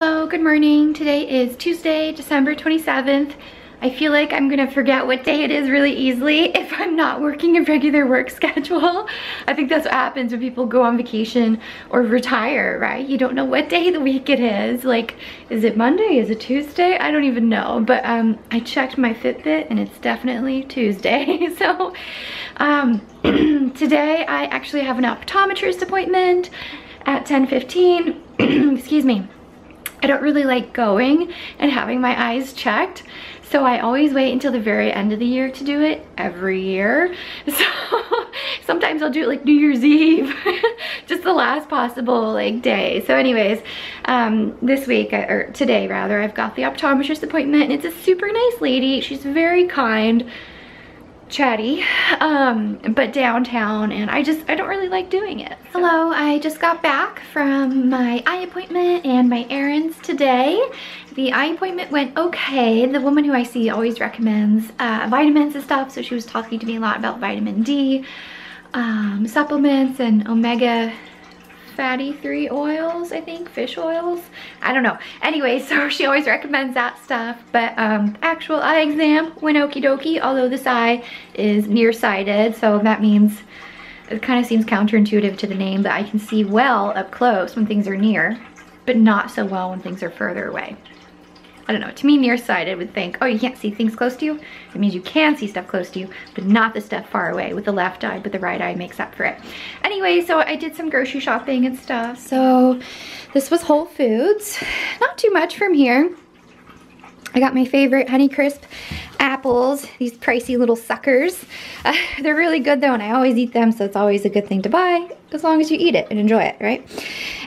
Hello, good morning. Today is Tuesday, December 27th. I feel like I'm gonna forget what day it is really easily if I'm not working a regular work schedule. I think that's what happens when people go on vacation or retire, right? You don't know what day of the week it is. Like, is it Monday? Is it Tuesday? I don't even know. But I checked my Fitbit and it's definitely Tuesday. So today I actually have an optometrist appointment at 10:15. Excuse me. I don't really like going and having my eyes checked, so I always wait until the very end of the year to do it every year. So sometimes I'll do it like New Year's Eve, just the last possible like day. So anyways, this week, or today rather, I've got the optometrist appointment and it's a super nice lady. She's very kind, chatty, but downtown, and I don't really like doing it. So. Hello, I just got back from my eye appointment and my errands today. The eye appointment went okay. The woman who I see always recommends vitamins and stuff, so she was talking to me a lot about vitamin D, supplements, and omega fatty 3 oils, I think, fish oils, I don't know. Anyway, so she always recommends that stuff, but actual eye exam went okie dokie, although this eye is nearsighted, so that means it kind of seems counterintuitive to the name, but I can see well up close when things are near, but not so well when things are further away. I don't know, to me nearsighted would think, oh, you can't see things close to you? It means you can see stuff close to you, but not the stuff far away with the left eye, but the right eye makes up for it. Anyway, so I did some grocery shopping and stuff. So this was Whole Foods. Not too much from here. I got my favorite Honeycrisp apples, these pricey little suckers. They're really good though, and I always eat them, so it's always a good thing to buy as long as you eat it and enjoy it, right?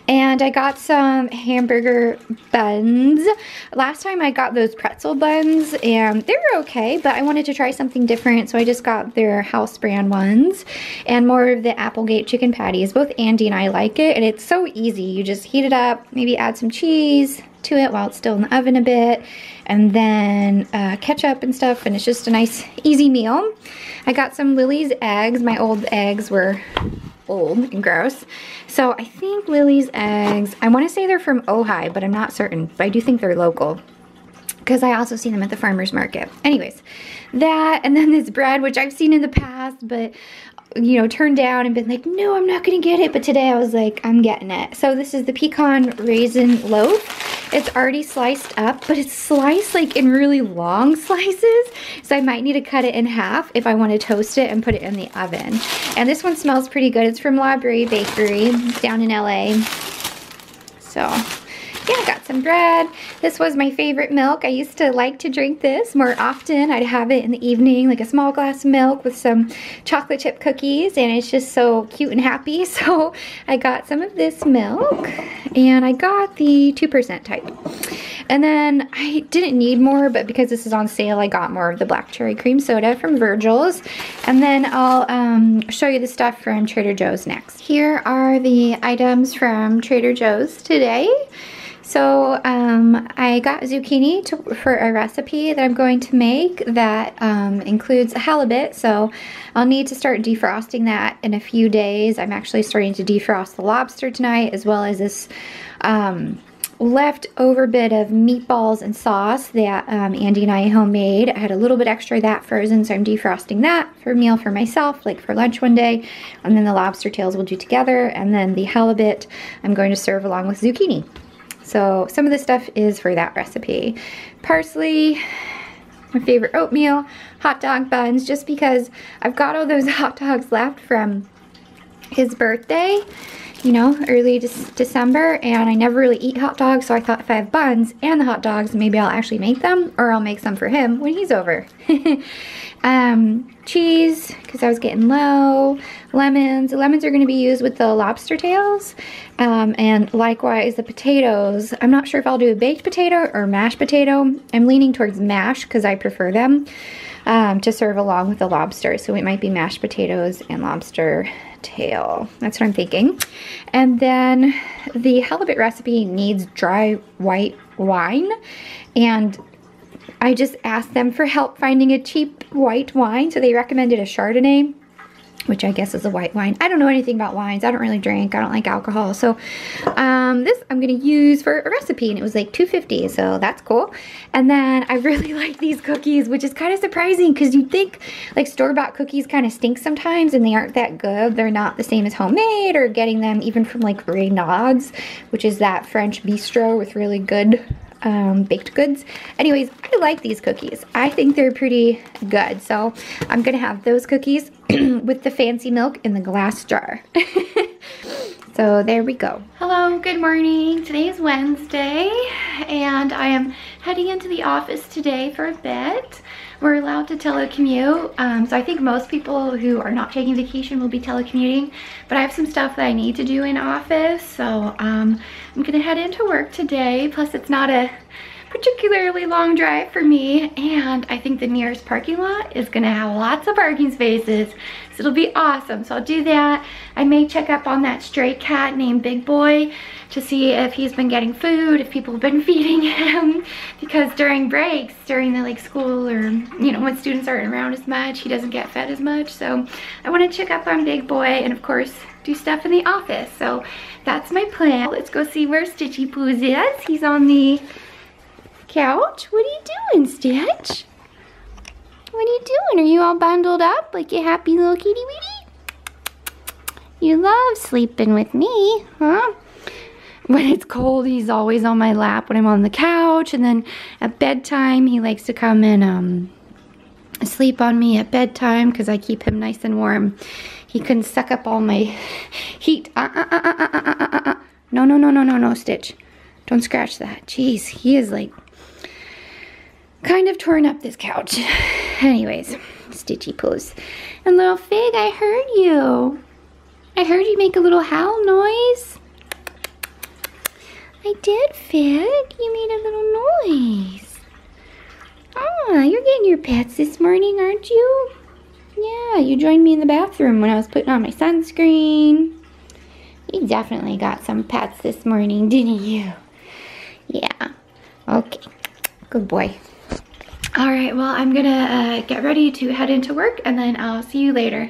And I got some hamburger buns. Last time I got those pretzel buns and they were okay, but I wanted to try something different, so I just got their house brand ones and more of the Applegate chicken patties. Both Andy and I like it, and it's so easy. You just heat it up, maybe add some cheese to it while it's still in the oven a bit, and then ketchup and stuff, and it's just a nice easy meal. I got some Lily's eggs. My old eggs were old and gross, so I think Lily's eggs, I want to say they're from Ojai, but I'm not certain, but I do think they're local because I also see them at the farmer's market. Anyways, that, and then this bread, which I've seen in the past, but you know, turned down and been like, no, I'm not gonna get it, but today I was like, I'm getting it. So this is the pecan raisin loaf. It's already sliced up, but it's sliced like in really long slices, so I might need to cut it in half if I want to toast it and put it in the oven. And this one smells pretty good. It's from Library Bakery down in LA. So yeah, I got some bread. This was my favorite milk. I used to like to drink this more often. I'd have it in the evening, like a small glass of milk with some chocolate chip cookies, and it's just so cute and happy. So I got some of this milk, and I got the 2% type. And then I didn't need more, but because this is on sale, I got more of the black cherry cream soda from Virgil's. And then I'll show you the stuff from Trader Joe's next. Here are the items from Trader Joe's today. So I got zucchini for a recipe that I'm going to make that includes halibut, so I'll need to start defrosting that in a few days. I'm actually starting to defrost the lobster tonight, as well as this leftover bit of meatballs and sauce that Andy and I homemade. I had a little bit extra of that frozen, so I'm defrosting that for a meal for myself, like for lunch one day, and then the lobster tails we'll do together, and then the halibut I'm going to serve along with zucchini. So some of the stuff is for that recipe. Parsley, my favorite oatmeal, hot dog buns, just because I've got all those hot dogs left from his birthday, you know, early December, and I never really eat hot dogs, so I thought if I have buns and the hot dogs, maybe I'll actually make them, or I'll make some for him when he's over. Cheese, because I was getting low. Lemons. The lemons are going to be used with the lobster tails. And likewise the potatoes. I'm not sure if I'll do a baked potato or mashed potato. I'm leaning towards mashed because I prefer them to serve along with the lobster. So it might be mashed potatoes and lobster tail. That's what I'm thinking. And then the halibut recipe needs dry white wine, and I just asked them for help finding a cheap white wine, so they recommended a Chardonnay, which I guess is a white wine. I don't know anything about wines. I don't really drink. I don't like alcohol. So this I'm gonna use for a recipe, and it was like $2.50, so that's cool. And then I really like these cookies, which is kind of surprising because you'd think like store-bought cookies kind of stink sometimes, and they aren't that good. They're not the same as homemade or getting them even from like Renaud's, which is that French bistro with really good baked goods. Anyways, I like these cookies. I think they're pretty good. So I'm gonna have those cookies with the fancy milk in the glass jar. So there we go. Hello, good morning. Today is Wednesday and I am heading into the office today for a bit. We're allowed to telecommute. So I think most people who are not taking vacation will be telecommuting, but I have some stuff that I need to do in office. So I'm gonna head into work today. Plus it's not a particularly long drive for me, and I think the nearest parking lot is gonna have lots of parking spaces, so it'll be awesome. So I'll do that. I may check up on that stray cat named Big Boy to see if he's been getting food, if people have been feeding him, because during breaks, during the like school or you know when students aren't around as much, he doesn't get fed as much. So I want to check up on Big Boy and of course do stuff in the office. So that's my plan. Let's go see where Stitchy Poos is. He's on the couch. What are you doing, Stitch? What are you doing? Are you all bundled up like a happy little kitty weedy? You love sleeping with me, huh? When it's cold, he's always on my lap when I'm on the couch, and then at bedtime, he likes to come and sleep on me at bedtime because I keep him nice and warm. He can suck up all my heat. No, Stitch. Don't scratch that. Jeez, he is like kind of torn up this couch. Anyways, Stitchy Poos. And little Fig, I heard you. I heard you make a little howl noise. I did, Fig. You made a little noise. Ah, you're getting your pets this morning, aren't you? Yeah, you joined me in the bathroom when I was putting on my sunscreen. You definitely got some pets this morning, didn't you? Yeah. Okay. Good boy. All right, well, I'm gonna get ready to head into work and then I'll see you later.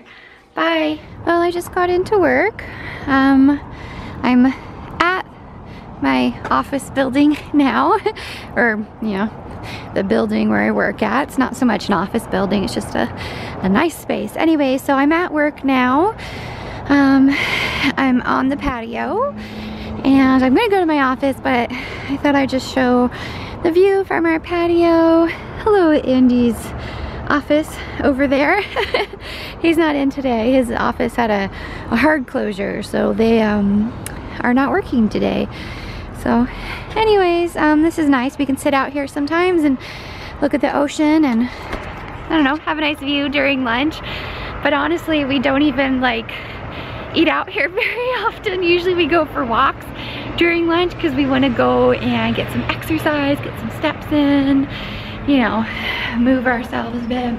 Bye. Well, I just got into work. I'm at my office building now, or, you know, the building where I work at. It's not so much an office building, it's just a nice space. Anyway, so I'm at work now. I'm on the patio and I'm gonna go to my office, but I thought I'd just show the view from our patio. Hello, Andy's office over there. He's not in today. His office had a hard closure, so they are not working today. So anyways, this is nice. We can sit out here sometimes and look at the ocean and, I don't know, have a nice view during lunch. But honestly, we don't even like eat out here very often. Usually we go for walks during lunch because we want to go and get some exercise, get some steps in, you know, move ourselves a bit.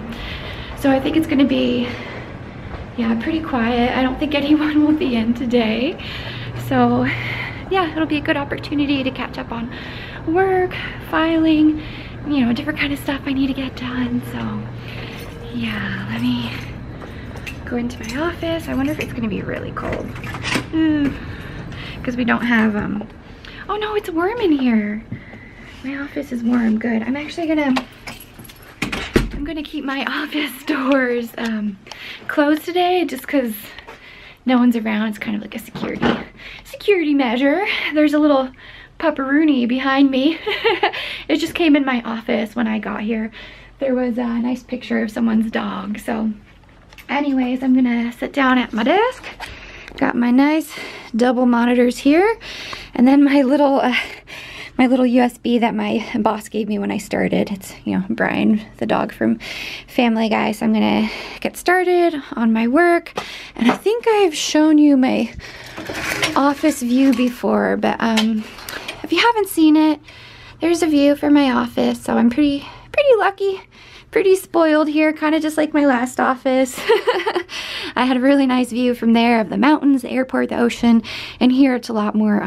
So I think it's gonna be, yeah, pretty quiet. I don't think anyone will be in today. So yeah, it'll be a good opportunity to catch up on work, filing, you know, different kind of stuff I need to get done. So yeah, let me go into my office. I wonder if it's gonna be really cold. Because we don't have, oh no, it's warm in here. My office is warm, good. I'm actually gonna keep my office doors closed today just because no one's around. It's kind of like a security measure. There's a little pupperoonie behind me. It just came in my office when I got here. There was a nice picture of someone's dog. So anyways, I'm gonna sit down at my desk. Got my nice double monitors here, and then my little USB that my boss gave me when I started. It's, you know, Brian, the dog from Family Guy. So I'm gonna get started on my work. And I think I've shown you my office view before, but if you haven't seen it, there's a view from my office. So I'm pretty lucky pretty spoiled here, kind of just like my last office. I had a really nice view from there of the mountains, the airport, the ocean, and here it's a lot more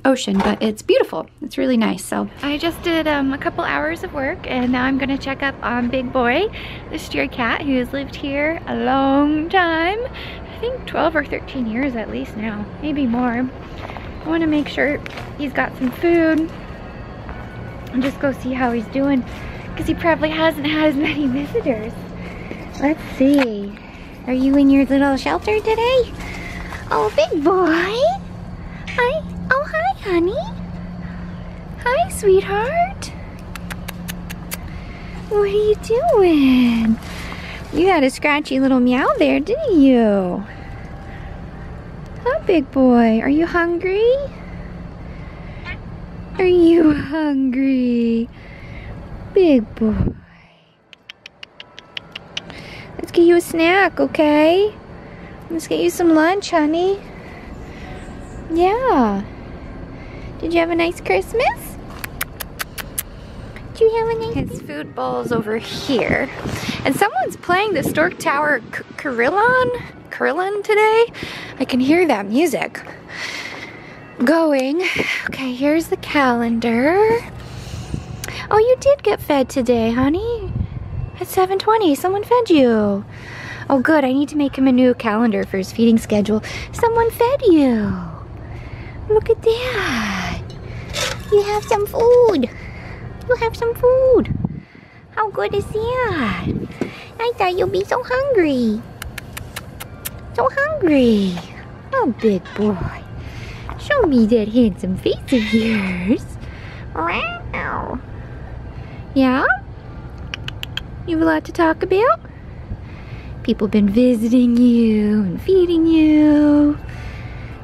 ocean, but it's beautiful. It's really nice. So I just did a couple hours of work, and now I'm gonna check up on Big Boy, the stray cat who has lived here a long time. I think 12 or 13 years at least now, maybe more. I want to make sure he's got some food and just go see how he's doing, because he probably hasn't had as many visitors. Let's see. Are you in your little shelter today? Oh, Big Boy. Hi. Oh, hi, honey. Hi, sweetheart. What are you doing? You had a scratchy little meow there, didn't you? Huh, Big Boy? Are you hungry? Are you hungry? Big Boy. Let's get you a snack, okay? Let's get you some lunch, honey. Yeah. Did you have a nice Christmas? Did you have a nice... His food bowl's over here. And someone's playing the Stork Tower Carillon today. I can hear that music going. Okay, here's the calendar. Oh, you did get fed today, honey. At 7:20, someone fed you. Oh, good. I need to make him a new calendar for his feeding schedule. Someone fed you. Look at that. You have some food. You have some food. How good is that? I thought you'd be so hungry. So hungry. Oh, Big Boy. Show me that handsome face of yours. Wow. Yeah? You have a lot to talk about? People been visiting you and feeding you.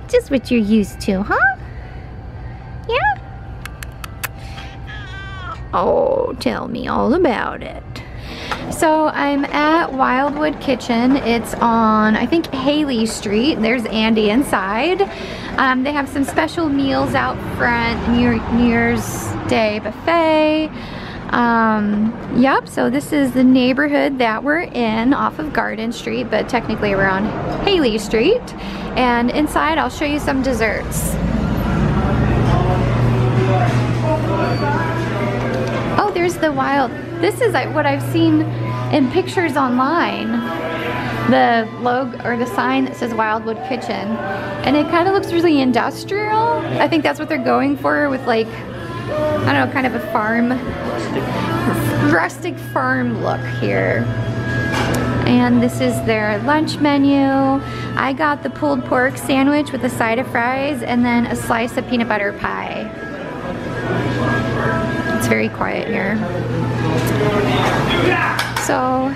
Just what you're used to, huh? Yeah? Oh, tell me all about it. So I'm at Wildwood Kitchen. It's on, I think, Haley Street. There's Andy inside. They have some special meals out front, New Year's Day buffet. Yep, so this is the neighborhood that we're in off of Garden Street, but technically we're on Haley Street. And inside I'll show you some desserts. Oh, there's the this is what I've seen in pictures online. The logo or the sign that says Wildwood Kitchen. And it kind of looks really industrial. I think that's what they're going for with, like, I don't know, kind of a farm, rustic farm look here. And this is their lunch menu. I got the pulled pork sandwich with a side of fries and then a slice of peanut butter pie. It's very quiet here. So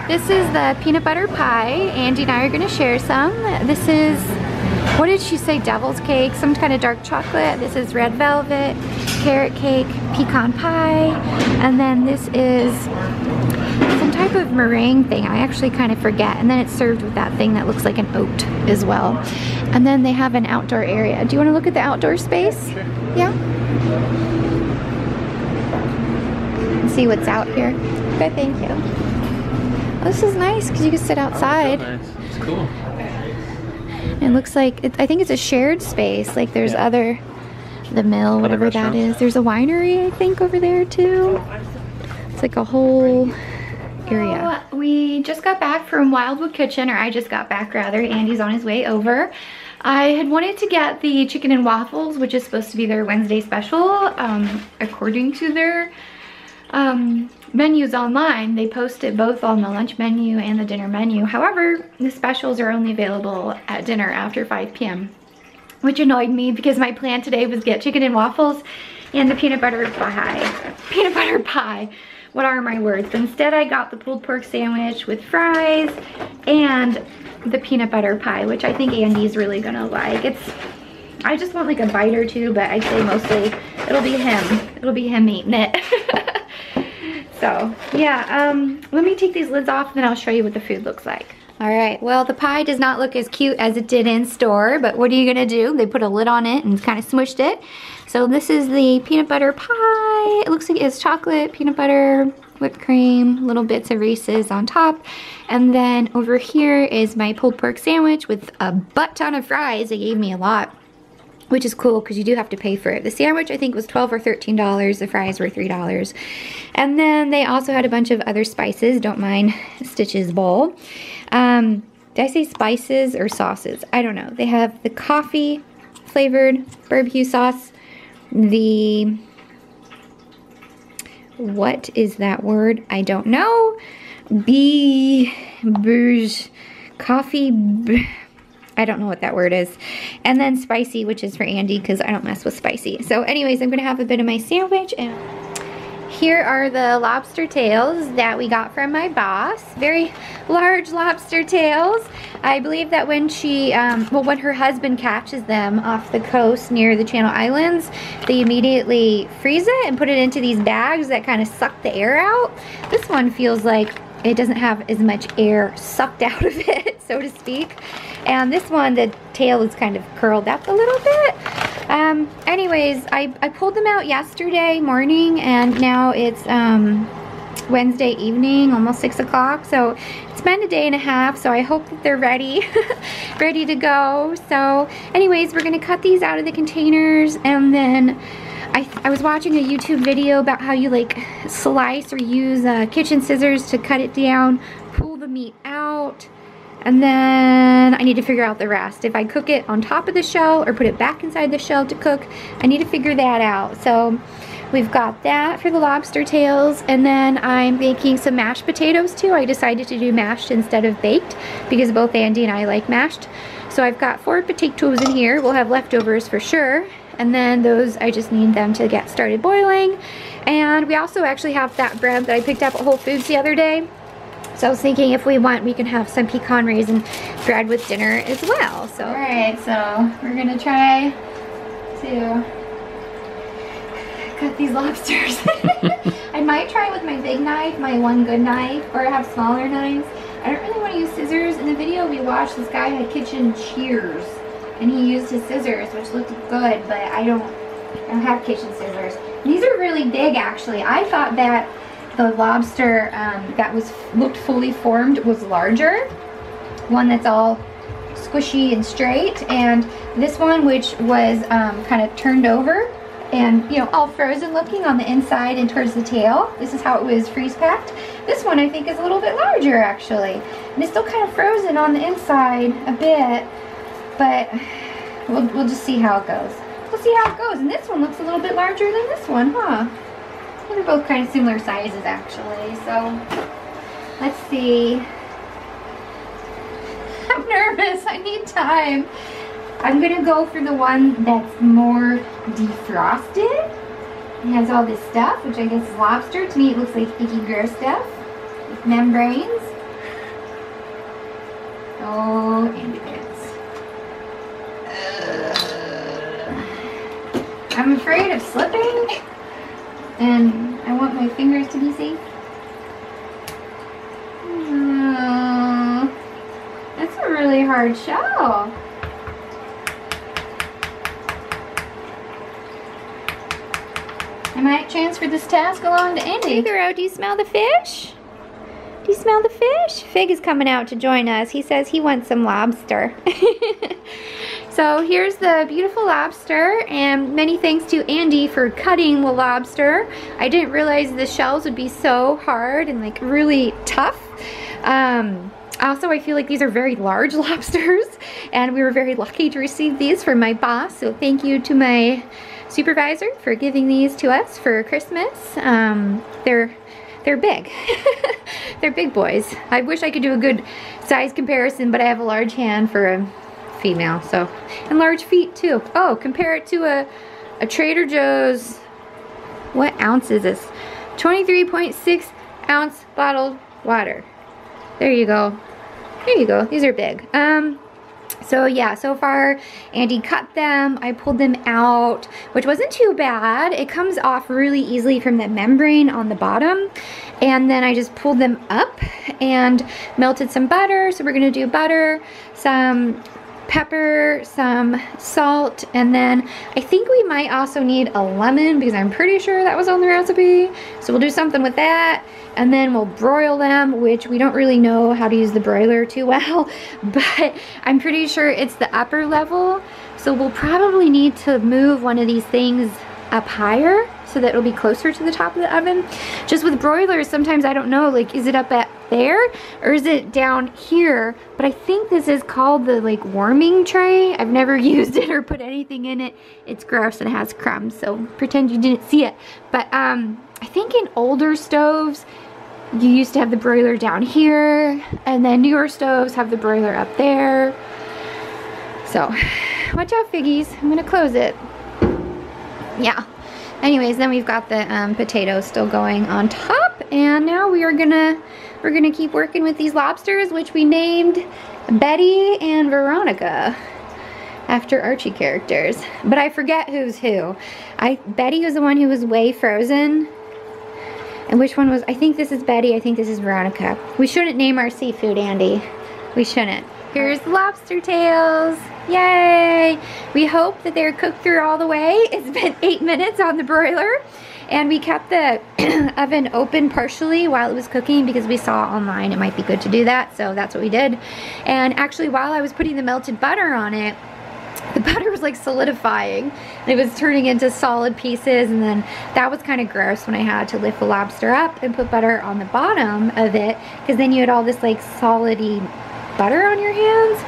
this is the peanut butter pie. Andy and I are gonna share some. This is, what did she say, devil's cake, some kind of dark chocolate. This is red velvet, carrot cake, pecan pie, and then this is some type of meringue thing. I actually kind of forget. And then it's served with that thing that looks like an oat as well. And then they have an outdoor area. Do you want to look at the outdoor space? Sure. Yeah? Let's see what's out here. Okay, thank you. Oh, this is nice because you can sit outside. Oh, that's so nice. It's cool. It looks like, I think it's a shared space. Like there's the mill, whatever that is. There's a winery, I think, over there too. It's like a whole area. So we just got back from Wildwood Kitchen, or I just got back rather. Andy's on his way over. I had wanted to get the chicken and waffles, which is supposed to be their Wednesday special. According to their menus online, they post it both on the lunch menu and the dinner menu. However, the specials are only available at dinner after 5 p.m. which annoyed me because my plan today was get chicken and waffles and the peanut butter pie. Peanut butter pie. What are my words? But instead I got the pulled pork sandwich with fries and the peanut butter pie, which I think Andy's really gonna like. I just want like a bite or two, but I'd say mostly it'll be him. It'll be him eating it. So yeah, let me take these lids off and then I'll show you what the food looks like. All right, well, the pie does not look as cute as it did in store, but what are you gonna do? They put a lid on it and kind of smushed it. So this is the peanut butter pie. It looks like it's chocolate, peanut butter, whipped cream, little bits of Reese's on top. And then over here is my pulled pork sandwich with a butt ton of fries. They gave me a lot, which is cool because you do have to pay for it. The sandwich I think was $12 or $13. The fries were $3. And then they also had a bunch of other spices. Don't mind Stitch's bowl. Did I say spices or sauces? I don't know. They have the coffee flavored barbecue sauce. The, what is that word? I don't know. Coffee, I don't know what that word is. And then spicy, which is for Andy because I don't mess with spicy. So anyways, I'm gonna have a bit of my sandwich, and here are the lobster tails that we got from my boss. Very large lobster tails. I believe that when she, when her husband catches them off the coast near the Channel Islands, they immediately freeze it and put it into these bags that kind of suck the air out. This one feels like it doesn't have as much air sucked out of it, so to speak. And this one, the tail is kind of curled up a little bit. Anyways, I pulled them out yesterday morning, and now it's Wednesday evening, almost 6 o'clock. So it's been a day and a half, so I hope that they're ready, ready to go. So anyways, we're gonna cut these out of the containers, and then I was watching a YouTube video about how you like slice or use kitchen scissors to cut it down, pull the meat out, and then I need to figure out the rest. If I cook it on top of the shell or put it back inside the shell to cook, I need to figure that out. So we've got that for the lobster tails, and then I'm making some mashed potatoes too. I decided to do mashed instead of baked because both Andy and I like mashed. So I've got 4 potatoes in here. We'll have leftovers for sure. And then those, I just need them to get started boiling. And we also actually have that bread that I picked up at Whole Foods the other day. So I was thinking if we want, we can have some pecan raisin bread with dinner as well. So all right, so we're gonna try to cut these lobsters. I might try with my big knife, my One Good knife, or I have smaller knives. I don't really want to use scissors. In the video we watched, this guy had kitchen shears, and he used his scissors, which looked good, but I don't have kitchen scissors. These are really big, actually. I thought that the lobster that looked fully formed was larger, one that's all squishy and straight, and this one, which was kind of turned over and, you know, all frozen looking on the inside and towards the tail. This is how it was freeze packed. This one I think is a little bit larger, actually, and it's still kind of frozen on the inside a bit, but we'll just see how it goes. We'll see how it goes. And this one looks a little bit larger than this one, huh? They're both kind of similar sizes, actually. So let's see. I'm nervous. I need time. I'm gonna go for the one that's more defrosted. It has all this stuff, which I guess is lobster. To me, it looks like icky, gross stuff with membranes. Oh, and it is. I'm afraid of slipping, and I want my fingers to be safe. That's a really hard shell. I might transfer this task along to Andy. Figaro, do you smell the fish? Do you smell the fish? Fig is coming out to join us. He says he wants some lobster. So here's the beautiful lobster, and many thanks to Andy for cutting the lobster. I didn't realize the shells would be so hard and like really tough. Also, I feel like these are very large lobsters, and we were very lucky to receive these from my boss. So thank you to my supervisor for giving these to us for Christmas. They're big. They're big boys. I wish I could do a good size comparison, but I have a large hand for a female, so, and large feet too. Oh, compare it to a Trader Joe's, what ounce is this? 23.6 ounce bottled water. There you go. There you go. These are big. So yeah, so far Andy cut them. I pulled them out, which wasn't too bad. It comes off really easily from the membrane on the bottom. And then I just pulled them up and melted some butter. So we're gonna do butter, some pepper, some salt, and then I think we might also need a lemon because I'm pretty sure that was on the recipe. So we'll do something with that, and then we'll broil them, which we don't really know how to use the broiler too well, but I'm pretty sure it's the upper level. So we'll probably need to move one of these things up higher so that it'll be closer to the top of the oven. Just with broilers, sometimes I don't know, like, is it up at there or is it down here? But I think this is called the like warming tray. I've never used it or put anything in it. It's gross and it has crumbs, so pretend you didn't see it. But I think in older stoves, you used to have the broiler down here, and then newer stoves have the broiler up there. So watch out, Figgies. I'm gonna close it. Yeah. Anyways, then we've got the potatoes still going on top, and now we're gonna keep working with these lobsters, which we named Betty and Veronica after Archie characters. But I forget who's who. Betty was the one who was way frozen, and which one was? I think this is Betty. I think this is Veronica. We shouldn't name our seafood, Andy. We shouldn't. Here's the lobster tails. Yay! We hope that they're cooked through all the way. It's been 8 minutes on the broiler, and we kept the oven open partially while it was cooking because we saw online it might be good to do that, so that's what we did. And actually, while I was putting the melted butter on it, the butter was like solidifying. It was turning into solid pieces, and then that was kind of gross when I had to lift the lobster up and put butter on the bottom of it, because then you had all this like solidy butter on your hands.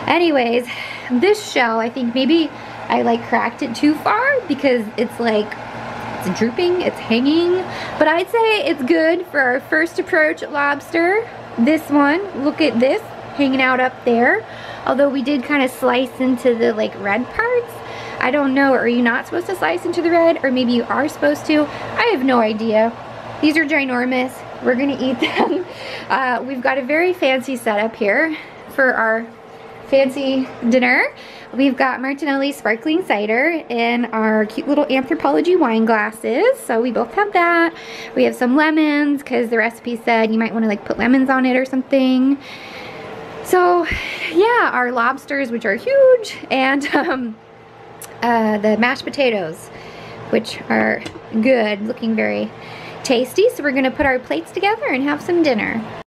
Anyways, this shell, I think maybe I like cracked it too far because it's like, it's drooping, it's hanging. But I'd say it's good for our first approach at lobster. This one, look at this, hanging out up there. Although we did kind of slice into the like red parts. I don't know, are you not supposed to slice into the red? Or maybe you are supposed to? I have no idea. These are ginormous. We're gonna eat them. We've got a very fancy setup here for our fancy dinner. We've got Martinelli sparkling cider in our cute little anthropology wine glasses. So we both have that. We have some lemons because the recipe said you might want to like put lemons on it or something. So yeah, our lobsters, which are huge, and the mashed potatoes, which are good, looking very tasty. So we're gonna put our plates together and have some dinner.